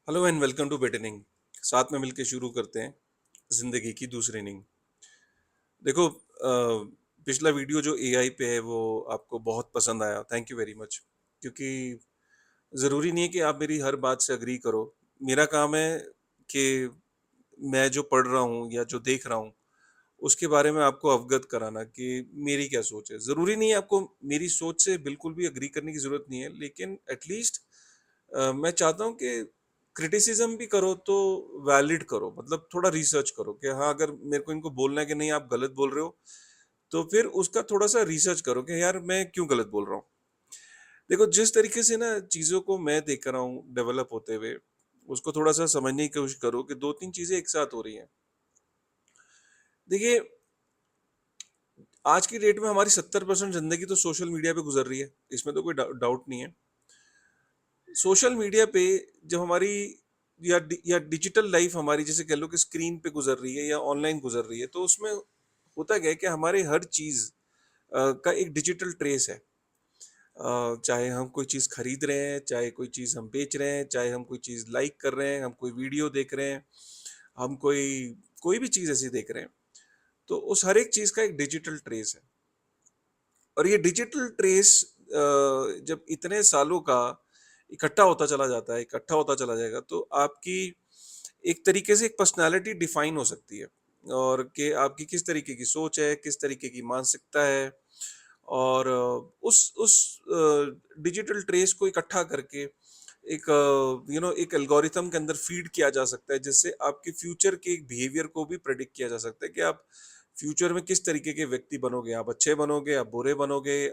Hello and welcome to bet inning. साथ में मिलके शुरू करते हैं जिंदगी की दूसरी इनिंग। देखो, पिछला वीडियो जो एआई पे है वो आपको बहुत पसंद आया, थैंक यू वेरी मच। क्योंकि ज़रूरी नहीं है कि आप मेरी हर बात से अग्री करो। मेरा काम है कि मैं जो पढ़ रहा हूँ या जो देख रहा हूँ उसके बारे में आपको अवगत कराना कि मेरी क्या सोच है। ज़रूरी नहीं है आपको मेरी सोच से बिल्कुल भी अग्री करने की ज़रूरत नहीं है, लेकिन एटलीस्ट मैं चाहता हूँ कि क्रिटिसिज्म भी करो तो वैलिड करो, मतलब थोड़ा रिसर्च करो कि हाँ, अगर मेरे को इनको बोलना है कि नहीं आप गलत बोल रहे हो, तो फिर उसका थोड़ा सा रिसर्च करो कि यार मैं क्यों गलत बोल रहा हूँ। देखो, जिस तरीके से ना चीज़ों को मैं देख रहा हूँ डेवलप होते हुए, उसको थोड़ा सा समझने की कोशिश करो कि दो तीन चीज़ें एक साथ हो रही हैं। देखिए, आज की डेट में हमारी 70% जिंदगी तो सोशल मीडिया पे गुजर रही है, इसमें तो कोई डाउट नहीं है। सोशल मीडिया पे जब हमारी या डिजिटल लाइफ हमारी, जैसे कह लो कि स्क्रीन पे गुजर रही है या ऑनलाइन गुजर रही है, तो उसमें होता क्या है कि हमारे हर चीज का एक डिजिटल ट्रेस है। चाहे हम कोई चीज खरीद रहे हैं, चाहे कोई चीज हम बेच रहे हैं, चाहे हम कोई चीज लाइक कर रहे हैं, हम कोई वीडियो देख रहे हैं, हम कोई कोई भी चीज ऐसी देख रहे हैं, तो उस हर एक चीज का एक डिजिटल ट्रेस है। और ये डिजिटल ट्रेस जब इतने सालों का इकट्ठा होता चला जाता है, इकट्ठा होता चला जाएगा, तो आपकी एक तरीके से एक पर्सनालिटी डिफाइन हो सकती है। और कि आपकी किस तरीके की सोच है, किस तरीके की मानसिकता है। और उस डिजिटल ट्रेस को इकट्ठा करके एक एक एल्गोरिथम के अंदर फीड किया जा सकता है, जिससे आपके फ्यूचर के एक बिहेवियर को भी प्रेडिक्ट किया जा सकता है कि आप फ्यूचर में किस तरीके के व्यक्ति बनोगे। आप अच्छे बनोगे, आप बुरे बनोगे,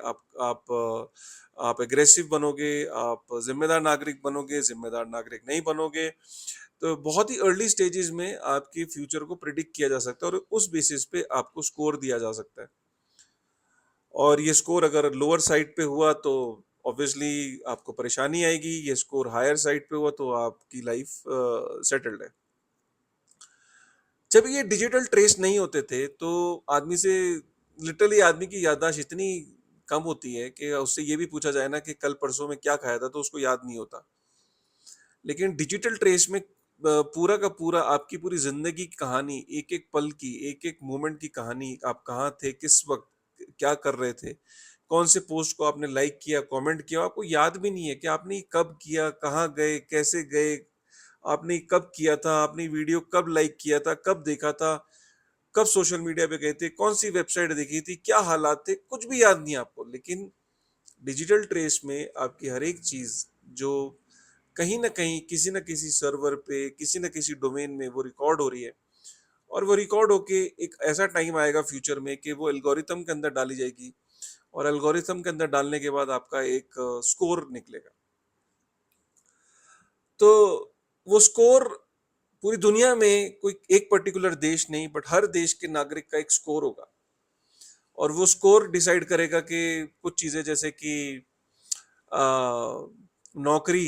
आप एग्रेसिव बनोगे, आप जिम्मेदार नागरिक बनोगे, जिम्मेदार नागरिक नहीं बनोगे। तो बहुत ही अर्ली स्टेजेस में आपके फ्यूचर को प्रिडिक्ट किया जा सकता है और उस बेसिस पे आपको स्कोर दिया जा सकता है। और ये स्कोर अगर लोअर साइड पे हुआ तो ऑब्वियसली आपको परेशानी आएगी, ये स्कोर हायर साइड पे हुआ तो आपकी लाइफ सेटल्ड है। जब ये डिजिटल ट्रेस नहीं होते थे तो आदमी से लिटरली आदमी की याददाश्त इतनी कम होती है कि उससे ये भी पूछा जाए ना कि कल परसों में क्या खाया था, तो उसको याद नहीं होता। लेकिन डिजिटल ट्रेस में पूरा का पूरा आपकी पूरी जिंदगी की कहानी, एक एक पल की, एक एक मोमेंट की कहानी, आप कहाँ थे, किस वक्त क्या कर रहे थे, कौन से पोस्ट को आपने लाइक किया, कमेंट किया, आपको याद भी नहीं है कि आपने ये कब किया, कहाँ गए, कैसे गए, आपने कब किया था, आपने वीडियो कब लाइक किया था, कब देखा था, कब सोशल मीडिया पे गए थे, कौन सी वेबसाइट देखी थी, क्या हालात थे, कुछ भी याद नहीं है आपको। लेकिन डिजिटल ट्रेस में आपकी हर एक चीज जो कहीं ना कहीं किसी न किसी सर्वर पे, किसी न किसी डोमेन में वो रिकॉर्ड हो रही है, और वो रिकॉर्ड होके एक ऐसा टाइम आएगा फ्यूचर में कि वो एल्गोरिथम के अंदर डाली जाएगी, और एल्गोरिथम के अंदर डालने के बाद आपका एक स्कोर निकलेगा। तो वो स्कोर पूरी दुनिया में कोई एक पर्टिकुलर देश नहीं, बट हर देश के नागरिक का एक स्कोर होगा। और वो स्कोर डिसाइड करेगा कि कुछ चीजें जैसे कि आ, नौकरी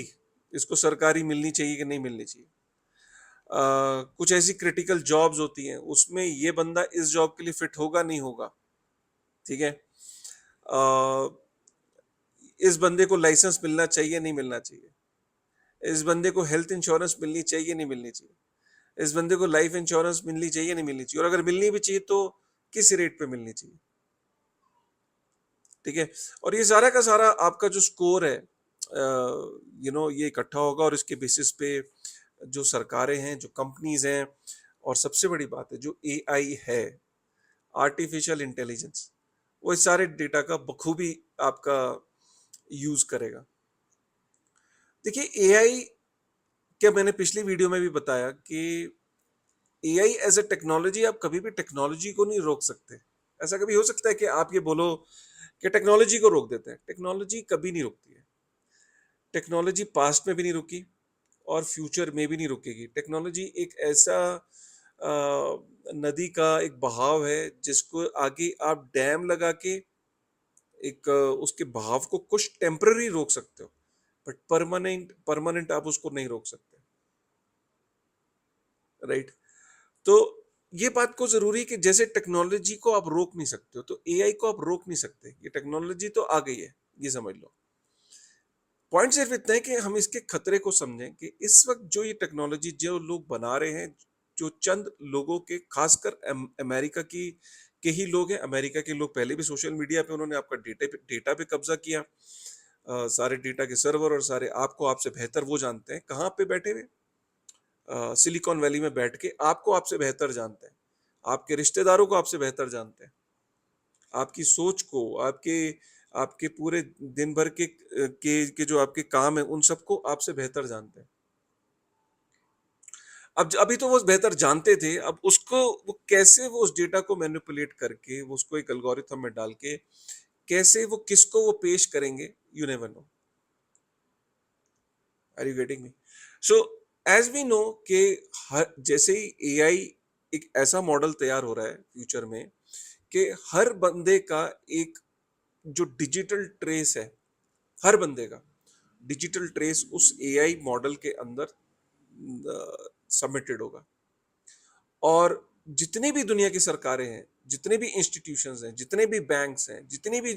इसको सरकारी मिलनी चाहिए कि नहीं मिलनी चाहिए। कुछ ऐसी क्रिटिकल जॉब्स होती हैं, उसमें ये बंदा इस जॉब के लिए फिट होगा नहीं होगा, ठीक है। अ, इस बंदे को लाइसेंस मिलना चाहिए नहीं मिलना चाहिए, इस बंदे को हेल्थ इंश्योरेंस मिलनी चाहिए नहीं मिलनी चाहिए, इस बंदे को लाइफ इंश्योरेंस मिलनी चाहिए नहीं मिलनी चाहिए, और अगर मिलनी भी चाहिए तो किस रेट पे मिलनी चाहिए, ठीक है। और ये सारा का सारा आपका जो स्कोर है, ये इकट्ठा होगा, और इसके बेसिस पे जो सरकारें हैं, जो कंपनीज हैं, और सबसे बड़ी बात है जो एआई है, आर्टिफिशियल इंटेलिजेंस, वो इस सारे डेटा का बखूबी आपका यूज करेगा। देखिए, एआई, क्या मैंने पिछली वीडियो में भी बताया कि एआई एज ए टेक्नोलॉजी, आप कभी भी टेक्नोलॉजी को नहीं रोक सकते। ऐसा कभी हो सकता है कि आप ये बोलो कि टेक्नोलॉजी को रोक देते हैं? टेक्नोलॉजी कभी नहीं रुकती है। टेक्नोलॉजी पास्ट में भी नहीं रुकी और फ्यूचर में भी नहीं रुकेगी। टेक्नोलॉजी एक ऐसा नदी का एक बहाव है जिसको आगे आप डैम लगा के एक उसके बहाव को कुछ टेम्पररी रोक सकते हो, बट परमानेंट परमानेंट आप उसको नहीं रोक सकते, राइट। तो ये बात को जरूरी है कि जैसे टेक्नोलॉजी को आप रोक नहीं सकते हो, तो एआई को आप रोक नहीं सकते। ये टेक्नोलॉजी तो आ गई है, ये समझ लो। पॉइंट सिर्फ इतना है कि हम इसके खतरे को समझें कि इस वक्त जो ये टेक्नोलॉजी जो लोग बना रहे हैं, जो चंद लोगों के, खासकर अमेरिका की के ही लोग हैं। अमेरिका के लोग पहले भी सोशल मीडिया पे उन्होंने आपका डेटा पे कब्जा किया। सारे डेटा के सर्वर और सारे आपको आपसे बेहतर वो जानते हैं कहाँ पे बैठे हुए, सिलिकॉन वैली में बैठ के आपको आपसे बेहतर जानते हैं, आपके रिश्तेदारों को आपसे बेहतर जानते हैं, आपकी सोच को, आपके आपके पूरे दिन भर के जो आपके काम है उन सबको आपसे बेहतर जानते हैं। अब अभी तो वो बेहतर जानते थे, अब उसको वो कैसे वो उस डेटा को मैनिपुलेट करके वो उसको एक एल्गोरिथम में डाल के कैसे वो किसको वो पेश करेंगे, you never know. Are you getting me? So as we know कि हर जैसे ही एआई एक ऐसा मॉडल तैयार हो रहा है फ्यूचर में कि हर बंदे का एक जो डिजिटल ट्रेस है, हर बंदे का डिजिटल ट्रेस उस एआई मॉडल के अंदर सबमिटेड होगा। और जितनी भी दुनिया की सरकारें हैं, जितने भी इंस्टीट्यूशंस हैं, जितने भी बैंक्स हैं, जितनी भी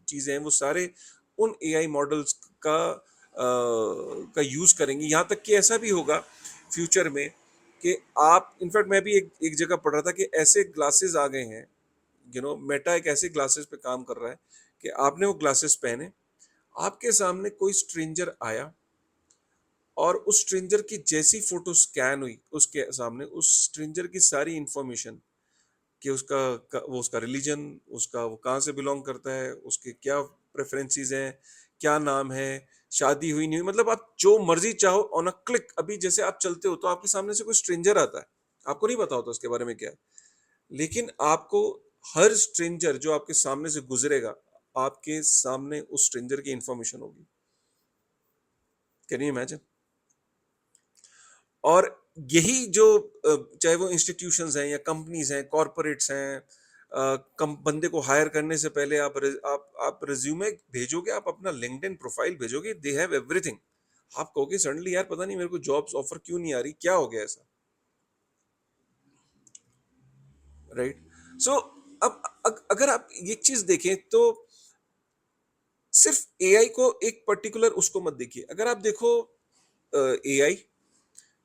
चीजें हैं, वो सारे उन एआई मॉडल्स का का यूज करेंगे। यहाँ तक कि ऐसा भी होगा फ्यूचर में कि आप, इनफैक्ट मैं भी एक जगह पढ़ रहा था कि ऐसे ग्लासेस आ गए हैं, मेटा एक ऐसे ग्लासेस पे काम कर रहा है कि आपने वो ग्लासेस पहने, आपके सामने कोई स्ट्रेंजर आया और उस स्ट्रेंजर की जैसी फोटो स्कैन हुई उसके सामने, उस स्ट्रेंजर की सारी इंफॉर्मेशन कि वो उसका रिलीजन, उसका वो कहाँ से बिलोंग करता है, उसके क्या प्रेफरेंसेस हैं, क्या नाम है, शादी हुई नहीं हुई, मतलब आप जो मर्जी चाहो ऑन अ क्लिक। अभी जैसे आप चलते हो तो आपके सामने से कोई स्ट्रेंजर आता है, आपको नहीं पता होता उसके बारे में क्या है, लेकिन आपको हर स्ट्रेंजर जो आपके सामने से गुजरेगा, आपके सामने उस स्ट्रेंजर की इंफॉर्मेशन होगी। Can you imagine? और यही जो चाहे वो इंस्टीट्यूशंस हैं या कंपनीज हैं, कॉरपोरेट्स हैं, बंदे को हायर करने से पहले आप रिज्यूमे भेजोगे, आप अपना लिंक्डइन प्रोफाइल भेजोगे, दे हैव एवरीथिंग। आप कहोगे सडनली यार पता नहीं मेरे को जॉब्स ऑफर क्यों नहीं आ रही, क्या हो गया ऐसा, राइट? सो अब अगर आप ये चीज देखें तो सिर्फ एआई को एक पर्टिकुलर उसको मत देखिए। अगर आप देखो एआई,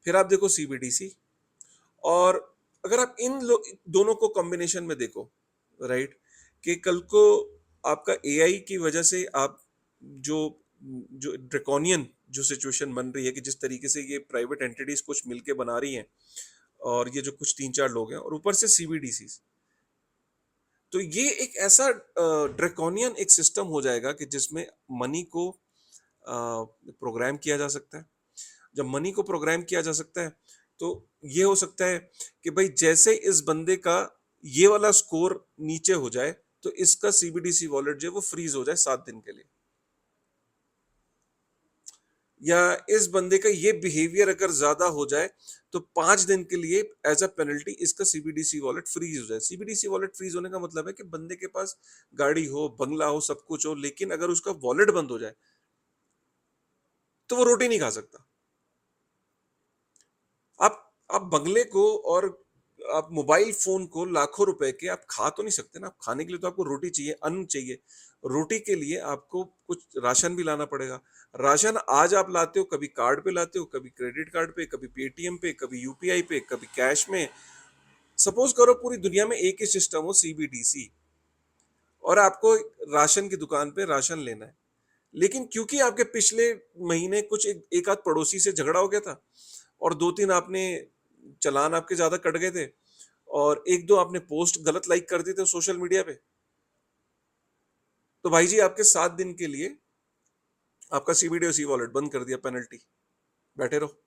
फिर आप देखो सीबीडीसी, और अगर आप दोनों को कॉम्बिनेशन में देखो, राइट, कि कल को आपका एआई की वजह से आप जो जो ड्रैकोनियन जो सिचुएशन बन रही है कि जिस तरीके से ये प्राइवेट एंटिटीज कुछ मिलके बना रही हैं, और ये जो कुछ 3-4 लोग हैं और ऊपर से सीबीडीसी, तो ये एक ऐसा ड्रैकोनियन एक सिस्टम हो जाएगा कि जिसमें मनी को प्रोग्राम किया जा सकता है। जब मनी को प्रोग्राम किया जा सकता है तो ये हो सकता है कि भाई जैसे इस बंदे का ये वाला स्कोर नीचे हो जाए तो इसका सीबीडीसी वॉलेट जो है वो फ्रीज हो जाए 7 दिन के लिए, या इस बंदे का ये बिहेवियर अगर ज्यादा हो जाए तो 5 दिन के लिए एज अ पेनल्टी इसका सीबीडीसी वॉलेट फ्रीज हो जाए। सीबीडीसी वॉलेट फ्रीज होने का मतलब है कि बंदे के पास गाड़ी हो, बंगला हो, सब कुछ हो, लेकिन अगर उसका वॉलेट बंद हो जाए तो वो रोटी नहीं खा सकता। आप आप बंगले को और आप मोबाइल फोन को लाखों रुपए के आप खा तो नहीं सकते ना। आप खाने के लिए तो आपको रोटी चाहिए, अन्न चाहिए। रोटी के लिए आपको कुछ राशन भी लाना पड़ेगा। राशन आज आप लाते हो, कभी कार्ड पे लाते हो, कभी क्रेडिट कार्ड पे, कभी पेटीएम पे, कभी यूपीआई पे, कभी कैश में। सपोज करो पूरी दुनिया में एक ही सिस्टम हो, सीबीडीसी, और आपको राशन की दुकान पे राशन लेना है, लेकिन क्योंकि आपके पिछले महीने कुछ एक आध पड़ोसी से झगड़ा हो गया था, और 2-3 आपने चालान आपके ज्यादा कट गए थे, और 1-2 आपने पोस्ट गलत लाइक कर दिए थे सोशल मीडिया पे, तो भाई जी आपके 7 दिन के लिए आपका सीबीडीसी वॉलेट बंद कर दिया, पेनल्टी, बैठे रहो।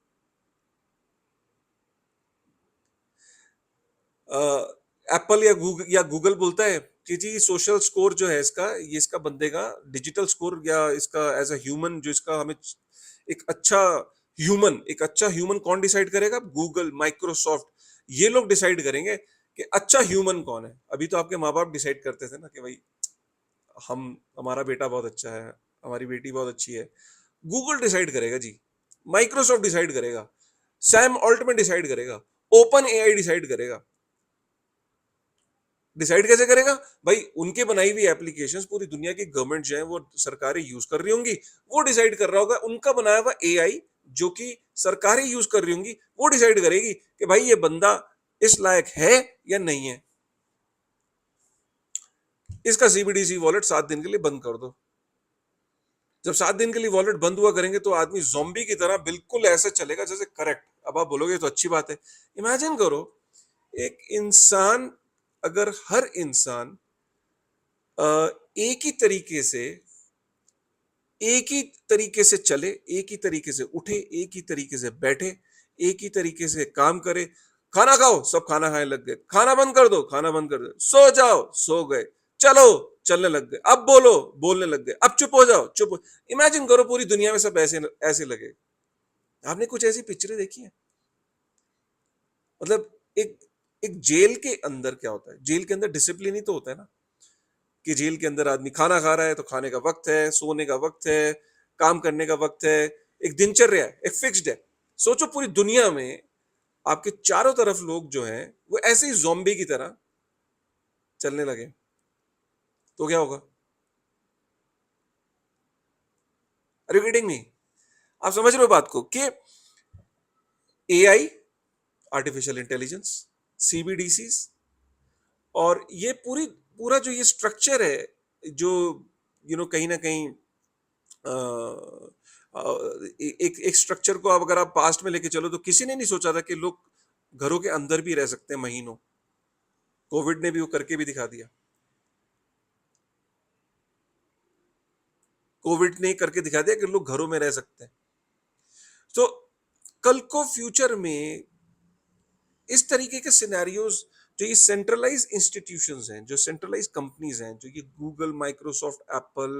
एप्पल या गूगल बोलता है कि जी सोशल स्कोर जो है इसका, ये इसका बंदे का डिजिटल स्कोर, या इसका एज अ ह्यूमन जो इसका हमें एक अच्छा एक अच्छा ह्यूमन कौन डिसाइड करेगा? गूगल, माइक्रोसॉफ्ट, ये लोग डिसाइड करेंगे कि अच्छा ह्यूमन कौन है। अभी तो आपके माँ बाप डिसाइड करते थे ना कि भाई हम हमारा बेटा बहुत अच्छा है, हमारी बेटी बहुत अच्छी है। गूगल डिसाइड करेगा जी, माइक्रोसॉफ्ट डिसाइड करेगा, सैम ऑल्टमैन डिसाइड करेगा, ओपन एआई डिसाइड करेगा। डिसाइड कैसे करेगा? भाई उनके बनाई हुई एप्लीकेशंस पूरी दुनिया की गवर्नमेंट जो है वो सरकारें यूज कर रही होंगी, वो डिसाइड कर रहा होगा। उनका बनाया हुआ एआई जो कि सरकारें यूज कर रही होंगी, वो डिसाइड करेगी कि भाई ये बंदा इस लायक है या नहीं है, इसका सीबीडीसी वॉलेट 7 दिन के लिए बंद कर दो। जब 7 दिन के लिए वॉलेट बंद हुआ करेंगे तो आदमी ज़ॉम्बी की तरह बिल्कुल ऐसे चलेगा जैसे करेक्ट। अब आप बोलोगे तो अच्छी बात है। इमेजिन करो एक इंसान, अगर हर इंसान एक ही तरीके से एक ही तरीके से चले, एक ही तरीके से उठे, एक ही तरीके से बैठे, एक ही तरीके से काम करे। खाना खाओ, सब खाना खाने लग गए। खाना बंद कर दो, खाना बंद कर दो। सो जाओ, सो गए। चलो, चलने लग गए। अब बोलो, बोलने लग गए। अब चुप हो जाओ, चुप हो। इमेजिन करो पूरी दुनिया में सब ऐसे ऐसे लगे। आपने कुछ ऐसी पिक्चरें देखी हैं? मतलब एक एक जेल के अंदर क्या होता है? जेल के अंदर डिसिप्लिन ही तो होता है ना, कि जेल के अंदर आदमी खाना खा रहा है तो खाने का वक्त है, सोने का वक्त है, काम करने का वक्त है, एक दिनचर्या है, एक फिक्स्ड है। सोचो पूरी दुनिया में आपके चारों तरफ लोग जो हैं वो ऐसे ही ज़ॉम्बी की तरह चलने लगे, तो क्या होगा? Are you getting me? आप समझ रहे हो बात को कि एआई, आर्टिफिशियल इंटेलिजेंस, सीबीडीसीज, और ये पूरी पूरा जो ये स्ट्रक्चर है, जो कहीं ना कहीं एक एक स्ट्रक्चर को, अब अगर आप पास्ट में लेके चलो तो किसी ने नहीं सोचा था कि लोग घरों के अंदर भी रह सकते हैं महीनों। कोविड ने भी वो करके भी दिखा दिया। कोविड ने करके दिखा दिया कि लोग घरों में रह सकते हैं। तो कल को फ्यूचर में इस तरीके के सिनेरियोज, जो ये सेंट्रलाइज इंस्टीट्यूशंस हैं, जो सेंट्रलाइज कंपनीज हैं, जो ये गूगल, माइक्रोसॉफ्ट, एप्पल,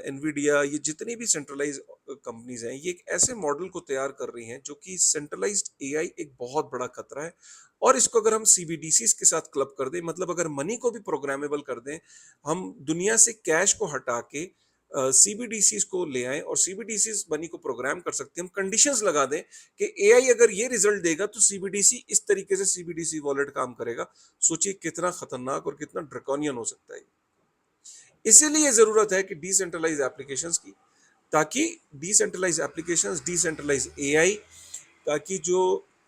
एनवीडिया, ये जितनी भी सेंट्रलाइज कंपनीज हैं, ये एक ऐसे मॉडल को तैयार कर रही हैं जो कि सेंट्रलाइज्ड एआई एक बहुत बड़ा खतरा है। और इसको अगर हम सीबीडीसीज के साथ क्लब कर दें, मतलब अगर मनी को भी प्रोग्रामेबल कर दें, हम दुनिया से कैश को हटा के सीबीडीसीज को ले आए और सीबीडीसीज मनी को प्रोग्राम कर सकते हैं। हम कंडीशंस लगा दें कि एआई अगर ये रिजल्ट देगा तो सीबीडीसी इस तरीके से सीबीडीसी वॉलेट काम करेगा। सोचिए कितना खतरनाक और कितना ड्रैकोनियन हो सकता है। इसीलिए जरूरत है कि डिसेंट्रलाइज एप्लीकेशंस की, ताकि डिसेंट्रलाइज एप्लीकेशंस, डिसेंट्रलाइज एआई, ताकि जो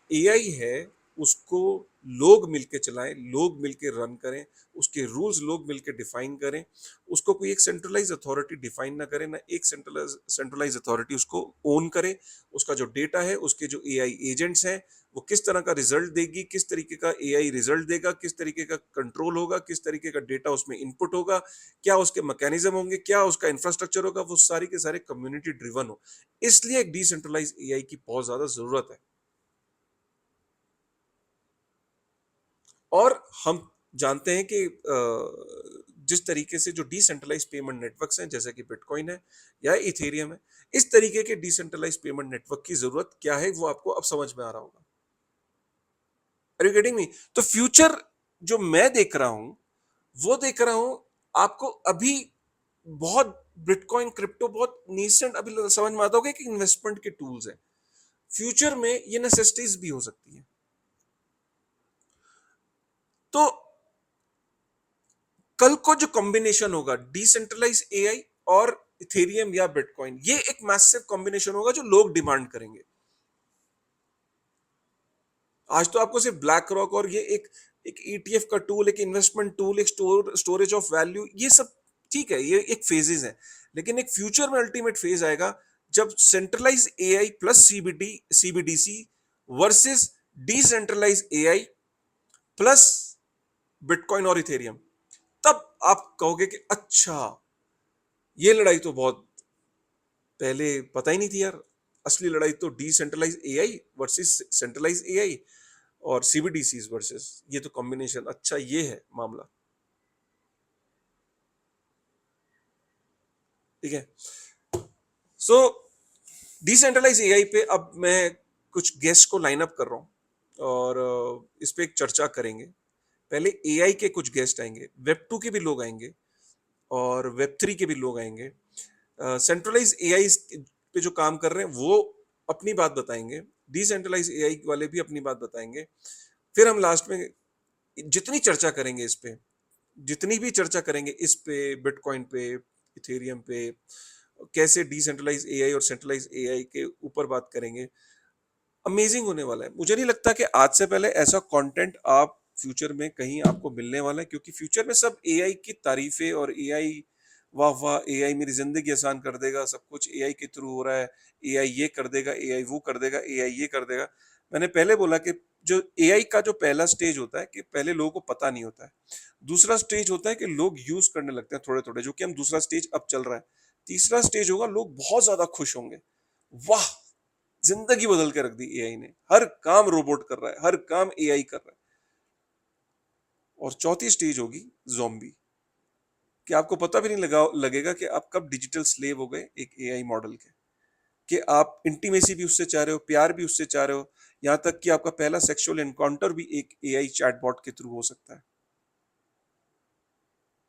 एआई है उसको लोग मिलके चलाएं, लोग मिलके रन करें, उसके रूल्स लोग मिलके डिफाइन करें। उसको कोई एक सेंट्रलाइज अथॉरिटी डिफाइन ना करे, ना एक सेंट्रलाइज अथॉरिटी उसको ओन करे। उसका जो डेटा है, उसके जो एआई एजेंट्स हैं, वो किस तरह का रिजल्ट देगी, किस तरीके का एआई रिजल्ट देगा, किस तरीके का कंट्रोल होगा, किस तरीके का डेटा उसमें इनपुट होगा, क्या उसके मैकेनिज्म होंगे, क्या उसका इंफ्रास्ट्रक्चर होगा, वो सारी के सारे कम्युनिटी ड्रिवन हो। इसलिए एक डिसेंट्रलाइज एआई की बहुत ज्यादा जरूरत है। और हम जानते हैं कि जिस तरीके से जो डिसेंट्रलाइज पेमेंट नेटवर्क्स हैं, जैसे कि बिटकॉइन है या इथेरियम है, इस तरीके के डिसेंट्रलाइज पेमेंट नेटवर्क की जरूरत क्या है वो आपको अब समझ में आ रहा होगा। Are you getting me? तो फ्यूचर जो मैं देख रहा हूं, वो देख रहा हूं आपको अभी बहुत, बिटकॉइन, क्रिप्टो बहुत नीसेंट अभी समझ में आता होगा कि इन्वेस्टमेंट के टूल्स हैं। फ्यूचर में ये नेसेसिटीज भी हो सकती है। तो कल को जो कॉम्बिनेशन होगा डिसेंट्रलाइज एआई और इथेरियम या बिटकॉइन, ये एक मैसिव कॉम्बिनेशन होगा जो लोग डिमांड करेंगे। आज तो आपको सिर्फ ब्लैक रॉक और ये एक ईटीएफ का टूल, एक इन्वेस्टमेंट टूल, एक स्टोरेज ऑफ वैल्यू, ये सब ठीक है, ये एक फेजेस है। लेकिन एक फ्यूचर में अल्टीमेट फेज आएगा जब centralise AI plus CBDC versus decentralise AI plus bitcoin और इथेरियम। तब आप कहोगे कि अच्छा, ये लड़ाई तो बहुत पहले पता ही नहीं थी यार। असली लड़ाई तो decentralise AI versus centralise AI और सीबीडीसीज वर्सेस, ये तो कॉम्बिनेशन, अच्छा ये है मामला। ठीक है। सो डिसेंट्रलाइज एआई पे अब मैं कुछ गेस्ट को लाइन अप कर रहा हूँ और इस पे एक चर्चा करेंगे। पहले एआई के कुछ गेस्ट आएंगे, वेब 2 के भी लोग आएंगे और वेब 3 के भी लोग आएंगे। सेंट्रलाइज एआई पे जो काम कर रहे हैं वो अपनी बात बताएंगे, डिसेंट्रलाइज एआई वाले भी अपनी बात बताएंगे। फिर हम लास्ट में जितनी चर्चा करेंगे इस पे, जितनी भी चर्चा करेंगे इस पे, बिटकॉइन पे, इथेरियम पे, कैसे डिसेंट्रलाइज एआई और सेंट्रलाइज एआई के ऊपर बात करेंगे, अमेजिंग होने वाला है। मुझे नहीं लगता कि आज से पहले ऐसा कंटेंट आप फ्यूचर में कहीं आपको मिलने वाला है, क्योंकि फ्यूचर में सब एआई की तारीफें और एआई, वाह वाह एआई मेरी जिंदगी आसान कर देगा, सब कुछ एआई के थ्रू हो रहा है, एआई ये कर देगा, एआई वो कर देगा, एआई ये कर देगा। मैंने पहले बोला कि जो एआई का जो पहला स्टेज होता है कि पहले लोगों को पता नहीं होता है, दूसरा स्टेज होता है कि लोग यूज करने लगते हैं थोड़े थोड़े, जो कि हम दूसरा स्टेज अब चल रहा है। तीसरा स्टेज होगा लोग बहुत ज्यादा खुश होंगे, वाह जिंदगी बदल के रख दी एआई ने, हर काम रोबोट कर रहा है, हर काम एआई कर रहा है। और चौथी स्टेज होगी ज़ॉम्बी, कि आपको पता भी नहीं लगेगा कि आप कब डिजिटल स्लेव हो गए एक एआई मॉडल के, कि आप इंटीमेसी भी उससे चाह रहे हो, प्यार भी उससे चाह रहे हो, यहां तक कि आपका पहला सेक्सुअल एनकाउंटर भी एक एआई चैटबॉट के थ्रू हो सकता है।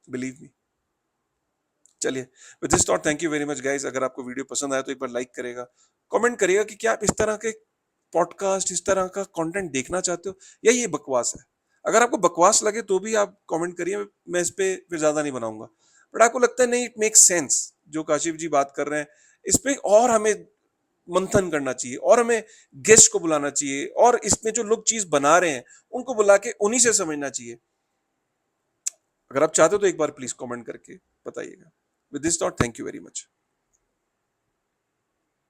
Believe me. चलिए, with this thought thank you very much guys. अगर आपको वीडियो पसंद आया तो एक बार लाइक करेगा, कमेंट करिएगा कि क्या आप इस तरह के पॉडकास्ट, इस तरह का कंटेंट देखना चाहते हो या ये बकवास है। अगर आपको बकवास लगे तो भी आप कमेंट करिए, मैं इस पे फिर ज्यादा नहीं बनाऊंगा। बट आपको लगता है नहीं इट मेक्स सेंस जो काशिफ जी बात कर रहे हैं इस पे, और हमें मंथन करना चाहिए, और हमें गेस्ट को बुलाना चाहिए, और इसमें जो लोग चीज बना रहे हैं उनको बुला के उन्हीं से समझना चाहिए। अगर आप चाहते हो तो एक बार प्लीज कमेंट करके बताइएगा। With this thought thank you very much.